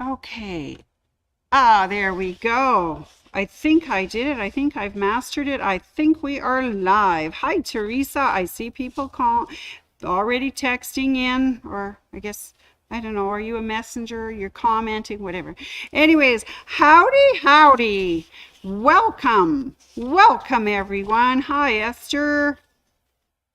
Okay. Ah, there we go. I think I did it. I think I've mastered it. I think we are live. Hi, Teresa. I see people already texting in, or I guess, I don't know. Are you a messenger? You're commenting, whatever. Anyways, howdy, howdy. Welcome. Welcome, everyone. Hi, Esther.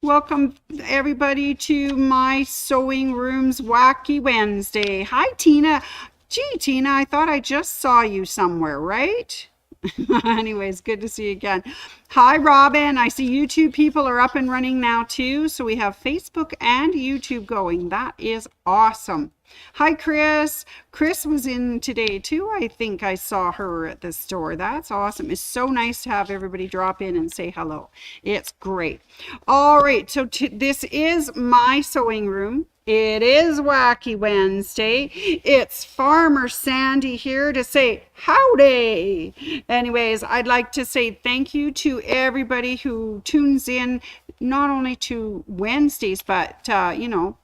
Welcome everybody to my sewing room's Wacky Wednesday. Hi Tina. Gee, Tina, I thought I just saw you somewhere, right? Anyways, good to see you again. Hi Robin. I see YouTube people are up and running now too. So we have Facebook and YouTube going. That is awesome. Hi Chris. Chris was in today too. I think I saw her at the store. That's awesome. It's so nice to have everybody drop in and say hello. It's great. All right, so this is my sewing room. It is Wacky Wednesday. It's Farmer Sandy here to say howdy. Anyways, I'd like to say thank you to everybody who tunes in, not only to Wednesdays, but, to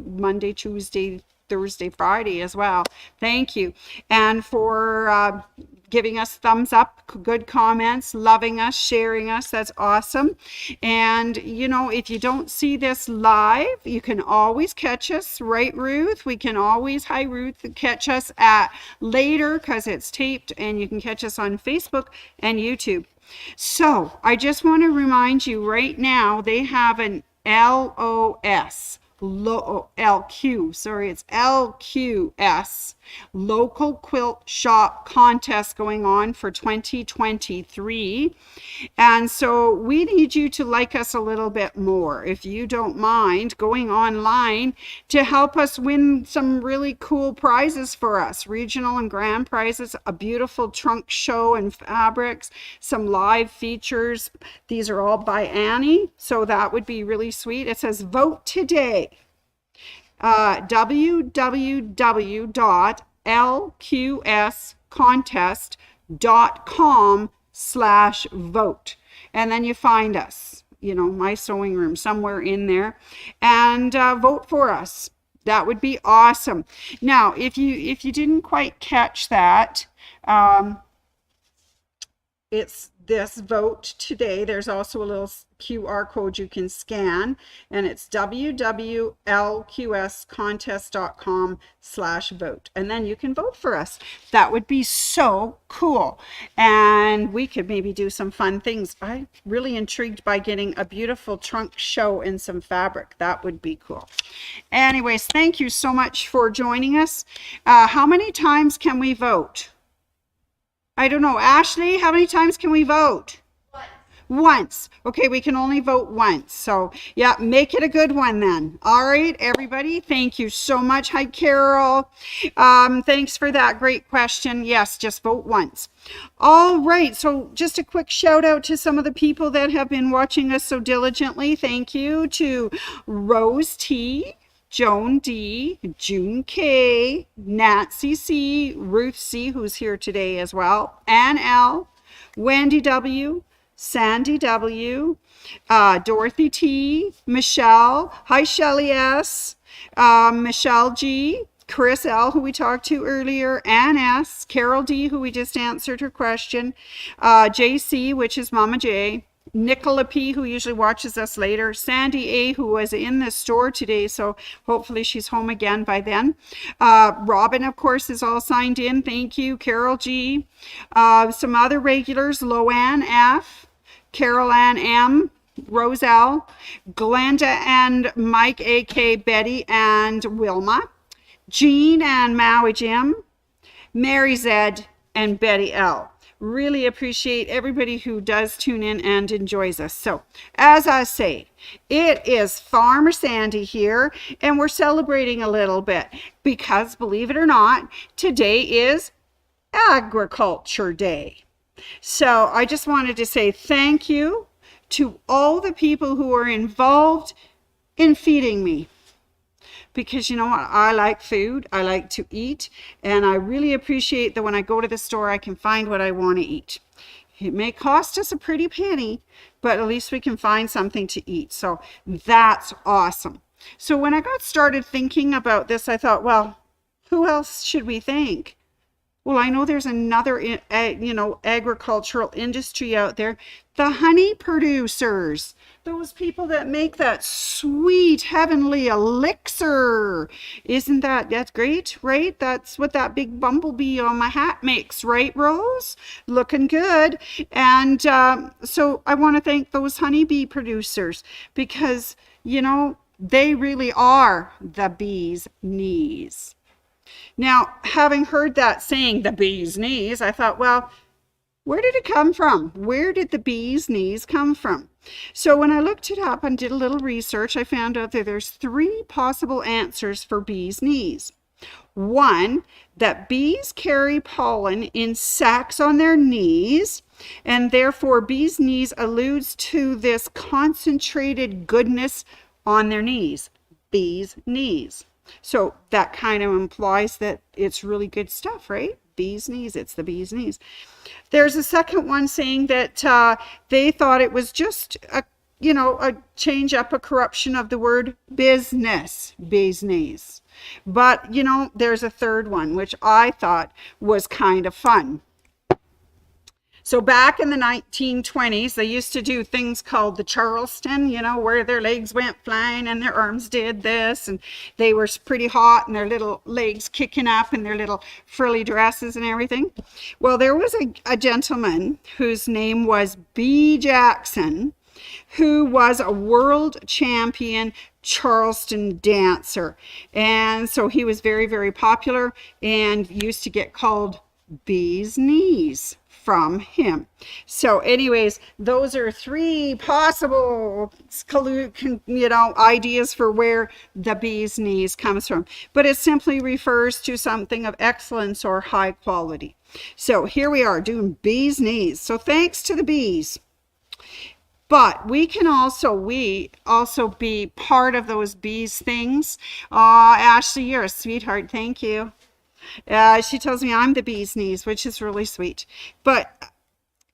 Monday, Tuesday, Thursday, Friday as well. Thank you. And for giving us thumbs up, good comments, loving us, sharing us. That's awesome. And, if you don't see this live, you can always catch us, right, Ruth? We can always, hi, Ruth, catch us at later because it's taped, and you can catch us on Facebook and YouTube. So I just want to remind you right now, they have an LQS, it's LQS, Local Quilt Shop Contest going on for 2023. And so we need you to like us a little bit more, if you don't mind going online to help us win some really cool prizes for us, regional and grand prizes, a beautiful trunk show and fabrics, some live features. These are all by Annie, so that would be really sweet. It says vote today. www.lqscontest.com/vote, and then you find us, my sewing room somewhere in there, and vote for us. That would be awesome. Now, if you didn't quite catch that, it's this vote today. There's also a little QR code you can scan, and it's www.lqscontest.com/vote, and then you can vote for us. That would be so cool, and we could maybe do some fun things. I'm really intrigued by getting a beautiful trunk show and some fabric. That would be cool. Anyways, thank you so much for joining us. How many times can we vote? I don't know. Ashley, how many times can we vote? Once. Okay, we can only vote once. So, yeah, make it a good one then. All right, everybody, thank you so much. Hi, Carol. Thanks for that great question. Yes, just vote once. All right, so just a quick shout out to some of the people that have been watching us so diligently. Thank you to Rose T., Joan D., June K., Nancy C., Ruth C., who's here today as well, Ann L., Wendy W., Sandy W., Dorothy T., Michelle, hi Shelly S., Michelle G., Chris L., who we talked to earlier, Ann S., Carol D., who we just answered her question, JC, which is Mama J., Nicola P., who usually watches us later, Sandy A., who was in the store today, so hopefully she's home again by then. Robin, of course, is all signed in. Thank you. Carol G. Some other regulars, Loanne F., Carol Ann M., Roselle, Glenda and Mike, A.K. Betty and Wilma, Jean and Maui Jim, Mary Zed, and Betty L. Really appreciate everybody who does tune in and enjoys us. So, as I say, it is Farmer Sandy here, and we're celebrating a little bit because, believe it or not, today is Agriculture Day. So, I just wanted to say thank you to all the people who are involved in feeding me. Because you know what, I like food, I like to eat, and I really appreciate that when I go to the store I can find what I want to eat. It may cost us a pretty penny, but at least we can find something to eat. So that's awesome. So when I got started thinking about this, I thought, well, Who else should we thank? Well, I know there's another, agricultural industry out there. The honey producers, those people that make that sweet heavenly elixir. That's great, right? That's what that big bumblebee on my hat makes, right, Rose? Looking good. And so I want to thank those honeybee producers because, they really are the bee's knees. Now, having heard that saying, the bee's knees, I thought, well, where did it come from? Where did the bee's knees come from? So when I looked it up and did a little research, I found out that there's 3 possible answers for bee's knees. One, that bees carry pollen in sacs on their knees, and therefore bees' knees alludes to this concentrated goodness on their knees. Bees' knees. So that kind of implies that it's really good stuff, right? Bee's knees, it's the bee's knees. There's a second one saying that they thought it was just a change up, a corruption of the word business, bee's knees. But, there's a third one, which I thought was kind of fun. So back in the 1920s, they used to do things called the Charleston, where their legs went flying and their arms did this, and they were pretty hot and their little legs kicking up in their little frilly dresses and everything. Well, there was a gentleman whose name was B. Jackson, who was a world champion Charleston dancer. And so he was very, very popular and used to get called Bee's Knees from him. So anyways, those are 3 possible ideas for where the bee's knees comes from, but it simply refers to something of excellence or high quality. So here we are doing bee's knees. So thanks to the bees. But we also be part of those bees things. Ashley, you're a sweetheart. Thank you. She tells me I'm the bee's knees, which is really sweet. But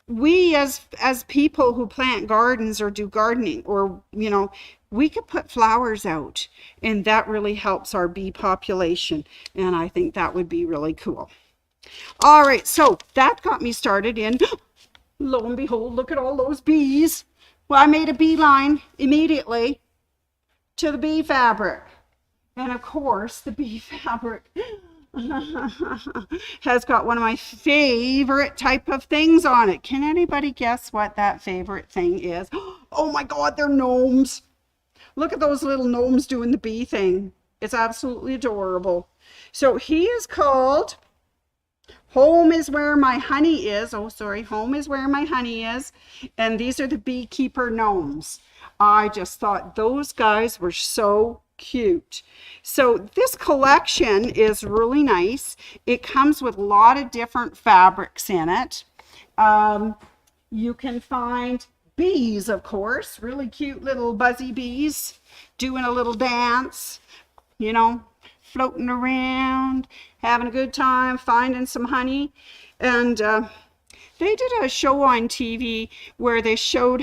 we as people who plant gardens or do gardening, or we could put flowers out, and that really helps our bee population, and I think that would be really cool. All right, so that got me started in, lo and behold, look at all those bees. Well, I made a beeline immediately to the bee fabric, and of course the bee fabric has got one of my favorite type of things on it. Can anybody guess what that favorite thing is? Oh my God, they're gnomes. Look at those little gnomes doing the bee thing. It's absolutely adorable. So he is called Home is Where My Honey Is. Home is Where My Honey Is. And these are the beekeeper gnomes. I just thought those guys were so cute. So this collection is really nice. It comes with a lot of different fabrics in it. You can find bees, of course, really cute little buzzy bees doing a little dance, floating around, having a good time, finding some honey. And they did a show on TV where they showed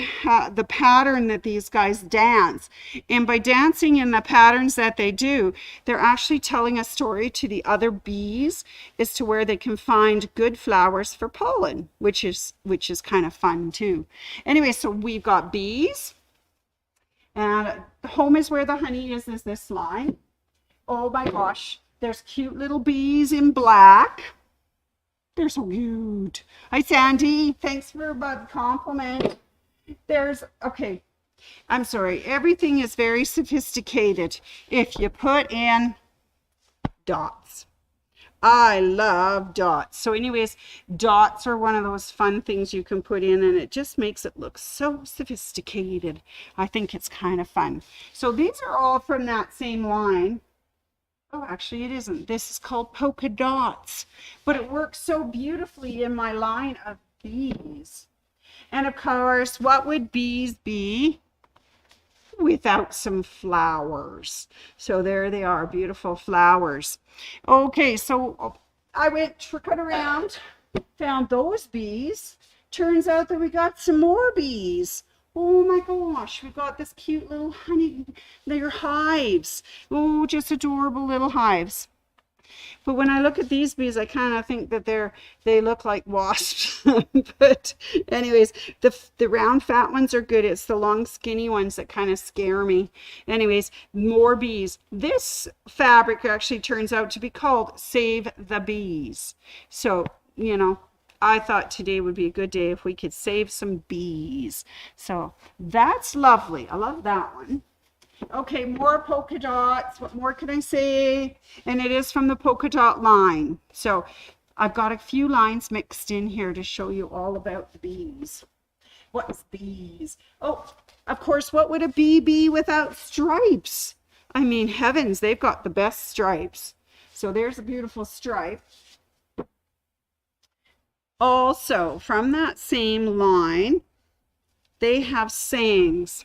the pattern that these guys dance. And by dancing in the patterns that they do, they're actually telling a story to the other bees as to where they can find good flowers for pollen, which is kind of fun too. Anyway, so we've got bees. And Home is Where the Honey is this line. Oh my gosh, there's cute little bees in black. They're so cute. Hi, Sandy. Thanks for the compliment. I'm sorry. Everything is very sophisticated if you put in dots. I love dots. So anyways, dots are one of those fun things you can put in, and it just makes it look so sophisticated. I think it's kind of fun. So these are all from that same line. Oh, actually it isn't. This is called polka dots, but it works so beautifully in my line of bees. And of course, what would bees be without some flowers? So there they are, beautiful flowers. Okay, so I went tricking around, found those bees. Turns out that we got some more bees. Oh my gosh, we've got this cute little honey, they're hives. Oh, just adorable little hives. But when I look at these bees, I kind of think that they look like wasps. But anyways, the round fat ones are good. It's the long skinny ones that kind of scare me. Anyways, more bees. This fabric actually turns out to be called Save the Bees. So, you know, I thought today would be a good day if we could save some bees. So that's lovely. I love that one. Okay, more polka dots. What more can I say? And it is from the polka dot line. So I've got a few lines mixed in here to show you all about the bees. What's bees? Oh, of course, what would a bee be without stripes? I mean, heavens, they've got the best stripes. So there's a beautiful stripe. Also, from that same line, they have sayings.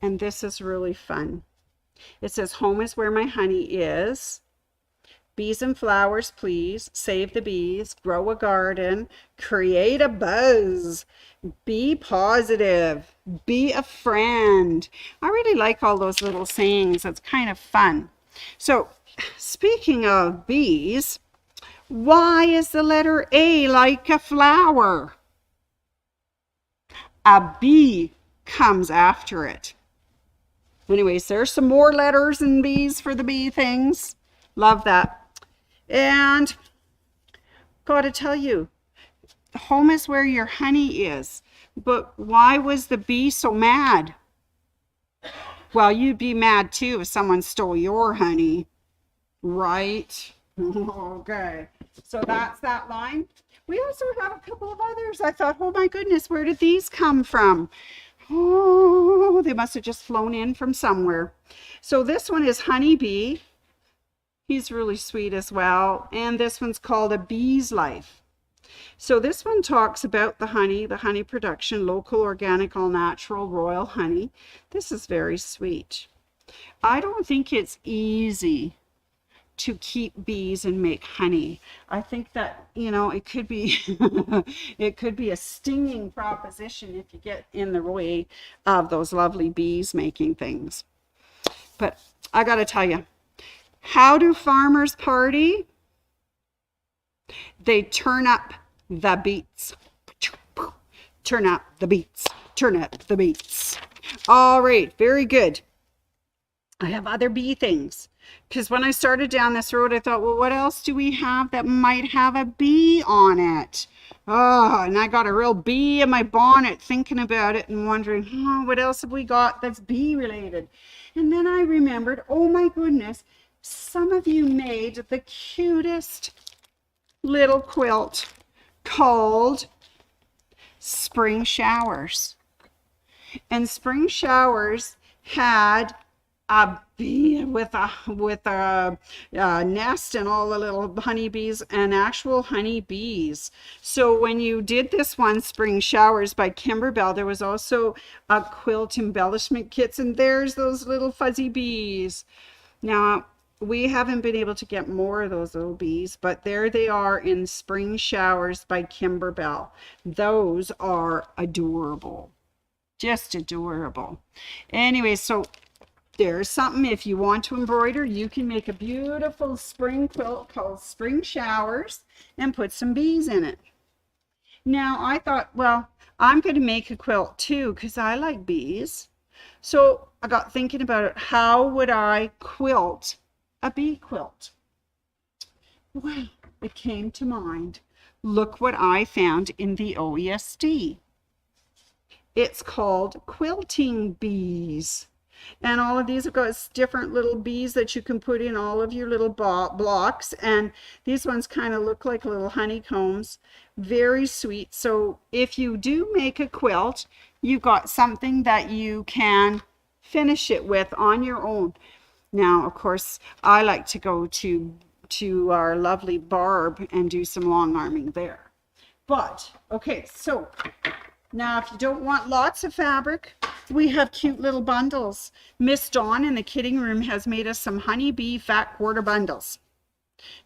And this is really fun. It says, home is where my honey is. Bees and flowers, please. Save the bees. Grow a garden. Create a buzz. Be positive. Be a friend. I really like all those little sayings. It's kind of fun. So, speaking of bees, why is the letter A like a flower? A bee comes after it. Anyways, there's some more letters and B's for the bee things. Love that. And gotta tell you, home is where your honey is. But why was the bee so mad? Well, you'd be mad too if someone stole your honey, right? Okay, so that's that line. We also have a couple of others. I thought, oh my goodness, where did these come from? Oh, they must have just flown in from somewhere. So this one is Honeybee. He's really sweet as well. And this one's called A Bee's Life. So this one talks about the honey production, local, organic, all natural, royal honey. This is very sweet. I don't think it's easy to keep bees and make honey. I think that, you know, it could be it could be a stinging proposition if you get in the way of those lovely bees making things. But I got to tell you, how do farmers party? They turn up the beats. Turn up the beats. Turn up the beats. All right, very good. I have other bee things. Because when I started down this road, I thought, well, what else do we have that might have a bee on it? Oh, and I got a real bee in my bonnet thinking about it and wondering, oh, what else have we got that's bee related? And then I remembered, oh my goodness, some of you made the cutest little quilt called Spring Showers. And Spring Showers had a bee with a nest and all the little honeybees and actual honeybees. So when you did this one, Spring Showers by Kimberbell, there was also a quilt embellishment kits, and there's those little fuzzy bees. Now, we haven't been able to get more of those little bees, but there they are in Spring Showers by Kimberbell. Those are adorable. Just adorable. Anyway, so there's something, if you want to embroider, you can make a beautiful spring quilt called Spring Showers and put some bees in it. Now, I thought, well, I'm going to make a quilt too because I like bees. So I got thinking about it. How would I quilt a bee quilt? Well, it came to mind. Look what I found in the OESD. It's called Quilting Bees. And all of these have got different little bees that you can put in all of your little blocks. And these ones kind of look like little honeycombs. Very sweet. So if you do make a quilt, you've got something that you can finish it with on your own. Now, of course, I like to go to our lovely Barb and do some long arming there. But, okay, so now if you don't want lots of fabric, we have cute little bundles. Miss Dawn in the kitting room has made us some honeybee fat quarter bundles.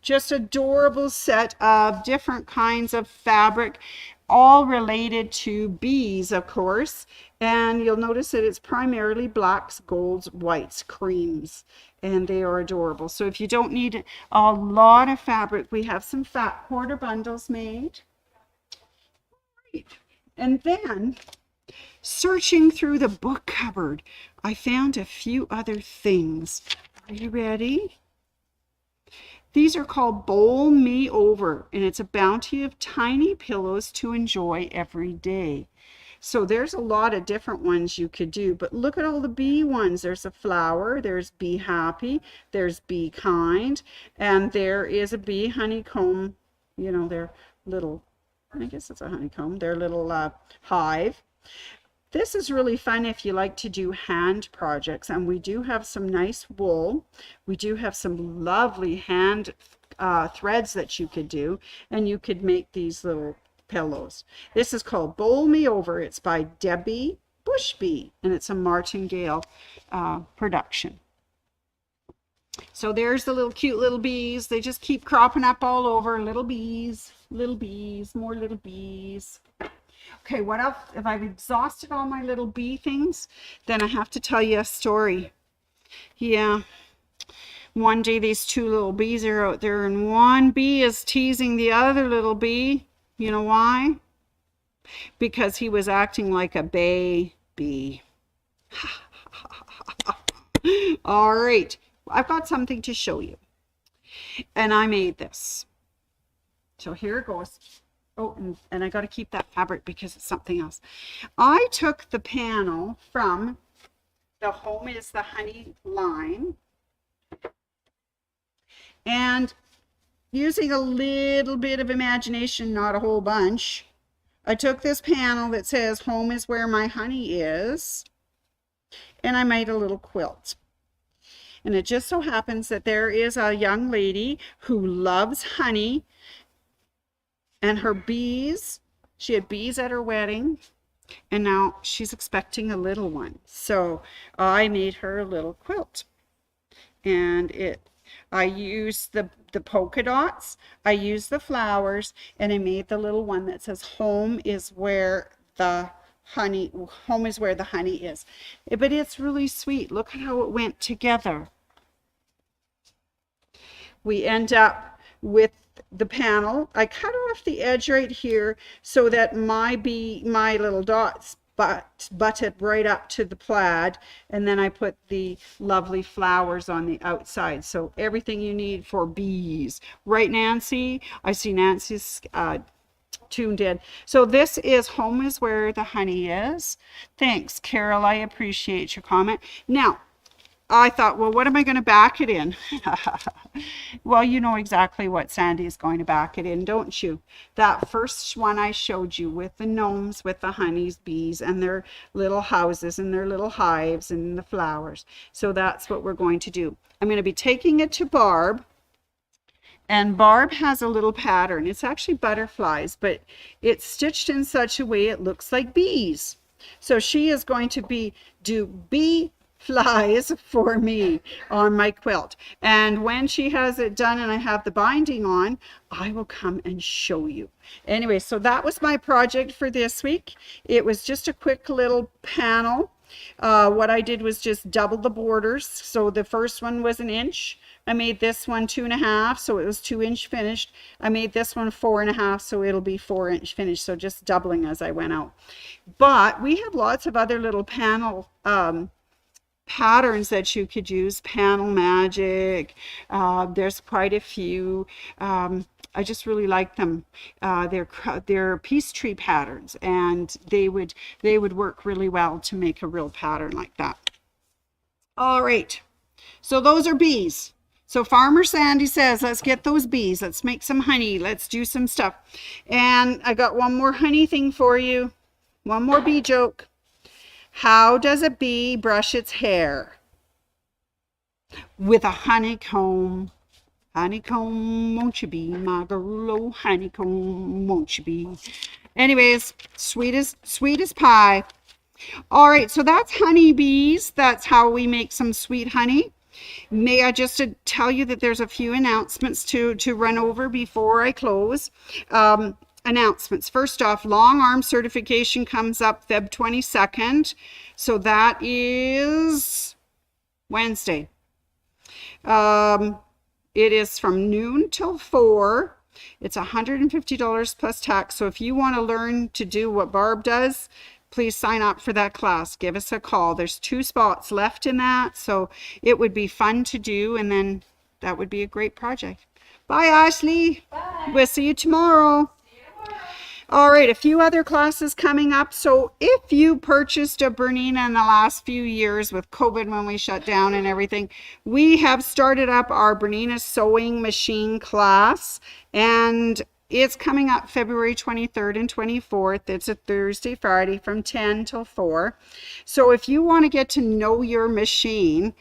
Just adorable set of different kinds of fabric, all related to bees, of course. And you'll notice that it's primarily blacks, golds, whites, creams, and they are adorable. So if you don't need a lot of fabric, we have some fat quarter bundles made. And then, searching through the book cupboard, I found a few other things. Are you ready? These are called Bowl Me Over, and it's a bounty of tiny pillows to enjoy every day. So there's a lot of different ones you could do, but look at all the bee ones. There's a flower, there's Be Happy, there's Be Kind, and there is a bee honeycomb, you know, their little, I guess it's a honeycomb, their little hive. This is really fun if you like to do hand projects, and we do have some nice wool. We do have some lovely hand threads that you could do, and you could make these little pillows. This is called Bowl Me Over. It's by Debbie Busby, and it's a Martin Gail production. So there's the little cute little bees. They just keep cropping up all over. Little bees, more little bees. Okay, what else? If I've exhausted all my little bee things, then I have to tell you a story. Yeah. One day these two little bees are out there, and one bee is teasing the other little bee. You know why? Because he was acting like a baby. All right. I've got something to show you. And I made this. So here it goes. Oh, and I got to keep that fabric because it's something else. I took the panel from the Home is the Honey line, and using a little bit of imagination, not a whole bunch, I took this panel that says Home is Where My Honey Is, and I made a little quilt. And it just so happens that there is a young lady who loves honey, and her bees, she had bees at her wedding, and now she's expecting a little one. So I made her a little quilt, and I used the polka dots, I used the flowers, and I made the little one that says Home is Where the Honey Is. But it's really sweet. Look at how it went together. We end up with the panel. I cut off the edge right here so that my little dots butted right up to the plaid, and then I put the lovely flowers on the outside. So everything you need for bees. Right, Nancy? I see Nancy's tuned in. So this is Home is Where the Honey Is. Thanks, Carol. I appreciate your comment. Now, I thought, well, what am I going to back it in? Well, you know exactly what Sandy is going to back it in, don't you? That first one I showed you with the gnomes, with the honeys, bees, and their little houses and their little hives and the flowers. So that's what we're going to do. I'm going to be taking it to Barb. And Barb has a little pattern. It's actually butterflies, but it's stitched in such a way it looks like bees. So she is going to do bee flies for me on my quilt, and when she has it done and I have the binding on, I will come and show you. Anyway, so that was my project for this week. It was just a quick little panel. What I did was just double the borders. So the first one was 1 inch. I made this one 2.5, so it was 2-inch finished. I made this one 4.5, so it'll be 4-inch finished. So just doubling as I went out. But we have lots of other little panel patterns that you could use. Panel Magic, there's quite a few. I just really like them. They're peace tree patterns, and they would work really well to make a real pattern like that. All right, so those are bees. So Farmer Sandy says, let's get those bees, let's make some honey, let's do some stuff. And I got one more honey thing for you, one more bee joke. How does a bee brush its hair? With a honeycomb. Honeycomb, won't you be my girl? Oh, honeycomb, won't you be? Anyways, sweet as pie. All right, so that's honeybees. That's how we make some sweet honey. May I just tell you that there's a few announcements to run over before I close. announcements. First off, long arm certification comes up Feb 22nd. So that is Wednesday. It is from noon till 4. It's $150 plus tax. So if you want to learn to do what Barb does, please sign up for that class. Give us a call. There's 2 spots left in that. So it would be fun to do. And then that would be a great project. Bye, Ashley. Bye. We'll see you tomorrow. All right, a few other classes coming up. So if you purchased a Bernina in the last few years with COVID when we shut down and everything, we have started up our Bernina sewing machine class, and it's coming up February 23rd and 24th. It's a Thursday, Friday from 10 till 4. So if you want to get to know your machine,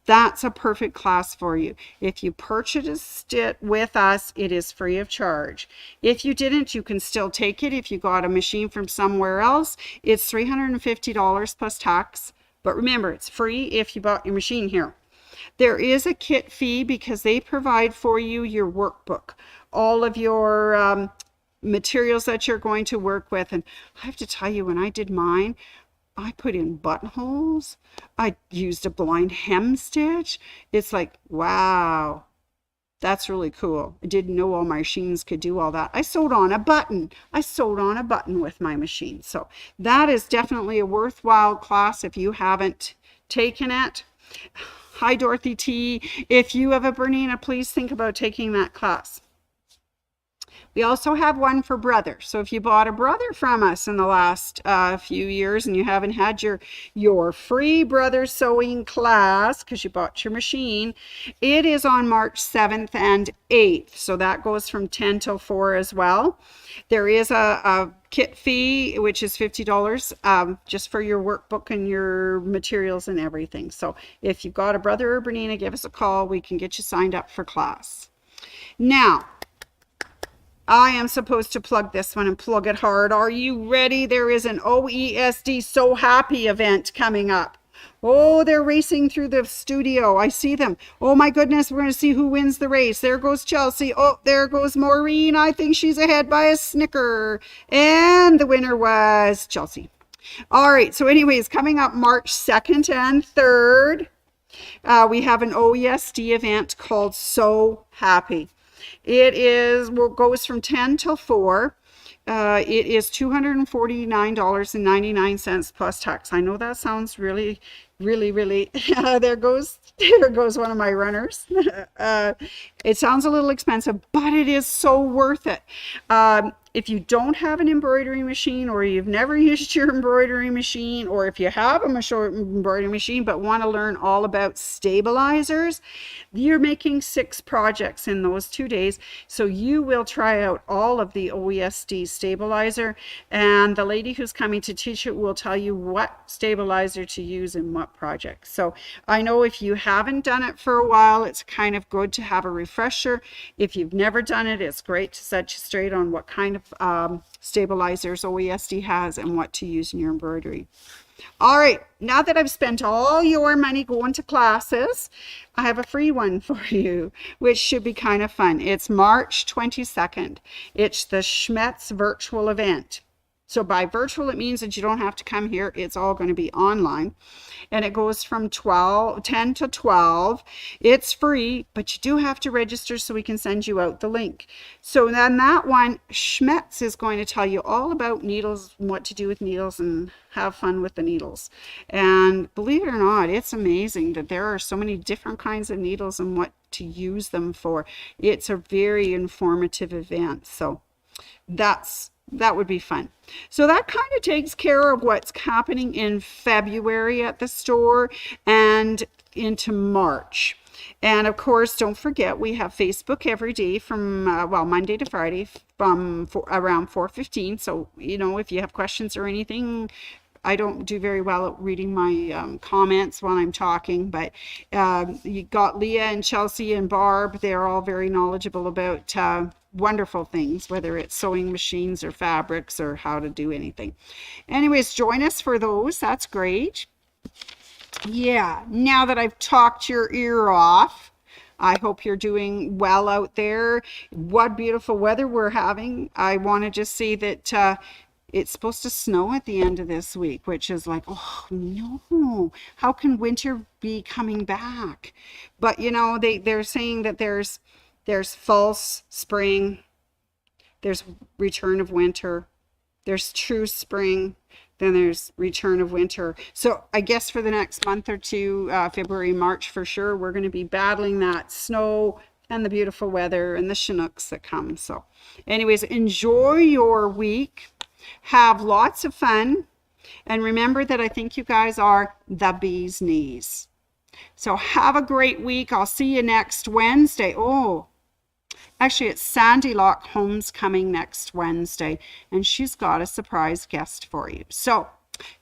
that's a perfect class for you. If you purchased it with us, it is free of charge. If you didn't, you can still take it. If you got a machine from somewhere else, it's $350 plus tax. But remember, it's free if you bought your machine here. There is a kit fee because they provide for you your workbook, all of your materials that you're going to work with. And I have to tell you, when I did mine, I put in buttonholes. I used a blind hem stitch. It's like, wow, that's really cool. I didn't know all my machines could do all that. I sewed on a button. I sewed on a button with my machine. So that is definitely a worthwhile class if you haven't taken it. Hi, Dorothy T. If you have a Bernina, please think about taking that class. We also have one for brothers. So if you bought a brother from us in the last few years and you haven't had your free brother sewing class because you bought your machine, it is on March 7th and 8th. So that goes from 10 till 4 as well. There is a kit fee, which is $50 just for your workbook and your materials and everything. So if you've got a brother or Bernina, give us a call. We can get you signed up for class. Now, I am supposed to plug this one and plug it hard. Are you ready? There is an OESD So Happy event coming up. Oh, they're racing through the studio. I see them. Oh my goodness, we're going to see who wins the race. There goes Chelsea. Oh, there goes Maureen. I think she's ahead by a snicker. And the winner was Chelsea. All right, so anyways, coming up March 2nd and 3rd, we have an OESD event called So Happy. It goes from 10 till 4. It is $249.99 plus tax. I know that sounds really, really, there goes one of my runners. It sounds a little expensive, but it is so worth it. If you don't have an embroidery machine, or you've never used your embroidery machine, or if you have a embroidery machine but want to learn all about stabilizers, you're making 6 projects in those 2 days. So you will try out all of the OESD stabilizer, and the lady who's coming to teach it will tell you what stabilizer to use in what project. So I know if you haven't done it for a while, it's kind of good to have a refresher. If you've never done it, it's great to set you straight on what kind of stabilizers OESD has and what to use in your embroidery. All right, now that I've spent all your money going to classes, I have a free one for you, which should be kind of fun. It's March 22nd. It's the Schmetz virtual event. So by virtual, it means that you don't have to come here. It's all going to be online. And it goes from 10 to 12. It's free, but you do have to register so we can send you out the link. So then that one, Schmetz is going to tell you all about needles and what to do with needles and have fun with the needles. And believe it or not, it's amazing that there are so many different kinds of needles and what to use them for. It's a very informative event. So that would be fun. So that kind of takes care of what's happening in February at the store and into March. And of course, don't forget, we have Facebook every day from, Monday to Friday from around 4:15. So, if you have questions or anything, I don't do very well at reading my comments while I'm talking, but you got Leah and Chelsea and Barb. They're all very knowledgeable about wonderful things, whether it's sewing machines or fabrics or how to do anything. Anyways, join us for those. That's great. Yeah, now that I've talked your ear off, I hope you're doing well out there. What beautiful weather we're having. I want to just say that it's supposed to snow at the end of this week, which is like, oh no, how can winter be coming back? But you know, they're saying that there's false spring, there's return of winter, there's true spring, then there's return of winter. So I guess for the next month or two, February, March for sure, we're going to be battling that snow and the beautiful weather and the Chinooks that come. So anyways, enjoy your week. Have lots of fun. And remember that I think you guys are the bee's knees. So have a great week. I'll see you next Wednesday. Oh, actually, it's Sandy Lock Holmes coming next Wednesday, and she's got a surprise guest for you. So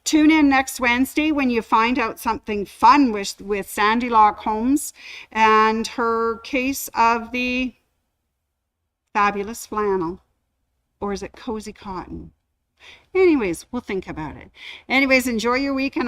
tune in next Wednesday when you find out something fun with Sandy Lock Holmes and her case of the fabulous flannel. Or is it cozy cotton? Anyways, we'll think about it. Anyways, enjoy your week, and I'll